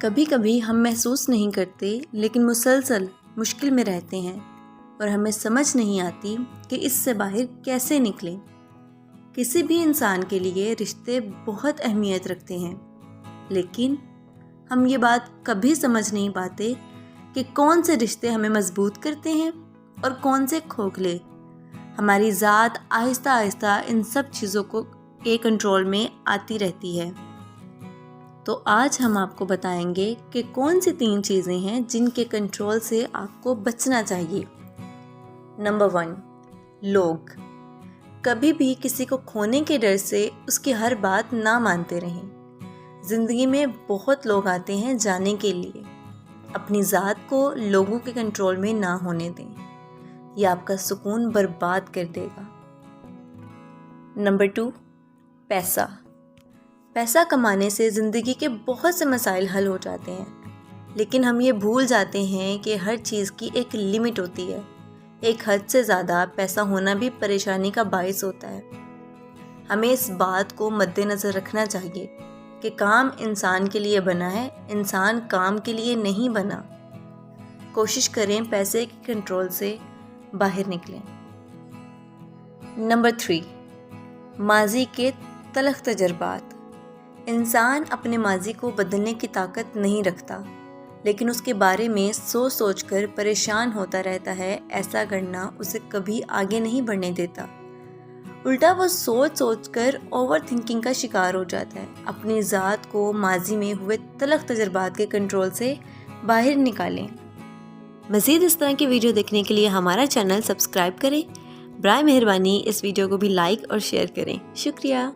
कभी कभी हम महसूस नहीं करते लेकिन मुसलसल मुश्किल में रहते हैं और हमें समझ नहीं आती कि इससे बाहर कैसे निकलें। किसी भी इंसान के लिए रिश्ते बहुत अहमियत रखते हैं, लेकिन हम ये बात कभी समझ नहीं पाते कि कौन से रिश्ते हमें मजबूत करते हैं और कौन से खोखले। हमारी ज़ात आहिस्ता आहिस्ता इन सब चीज़ों के कंट्रोल में आती रहती है। तो आज हम आपको बताएंगे कि कौन सी 3 चीज़ें हैं जिनके कंट्रोल से आपको बचना चाहिए। नंबर 1, लोग। कभी भी किसी को खोने के डर से उसकी हर बात ना मानते रहें। ज़िंदगी में बहुत लोग आते हैं जाने के लिए। अपनी ज़ात को लोगों के कंट्रोल में ना होने दें, यह आपका सुकून बर्बाद कर देगा। नंबर 2, पैसा। पैसा कमाने से ज़िंदगी के बहुत से मसाइल हल हो जाते हैं, लेकिन हम ये भूल जाते हैं कि हर चीज़ की एक लिमिट होती है। एक हद से ज़्यादा पैसा होना भी परेशानी का बायस होता है। हमें इस बात को मद्देनज़र रखना चाहिए कि काम इंसान के लिए बना है, इंसान काम के लिए नहीं बना। कोशिश करें पैसे के कंट्रोल से बाहर निकलें। नंबर 3, माजी के तलख तजर्बात। इंसान अपने माजी को बदलने की ताकत नहीं रखता, लेकिन उसके बारे में सोच सोच कर परेशान होता रहता है। ऐसा करना उसे कभी आगे नहीं बढ़ने देता। उल्टा वो सोच सोच कर ओवर थिंकिंग का शिकार हो जाता है। अपनी ज़ात को माजी में हुए तलख तजर्बात के कंट्रोल से बाहर निकालें। मज़ीद इस तरह की वीडियो देखने के लिए हमारा चैनल सब्सक्राइब करें। बराए मेहरबानी इस वीडियो को भी लाइक और शेयर करें। शुक्रिया।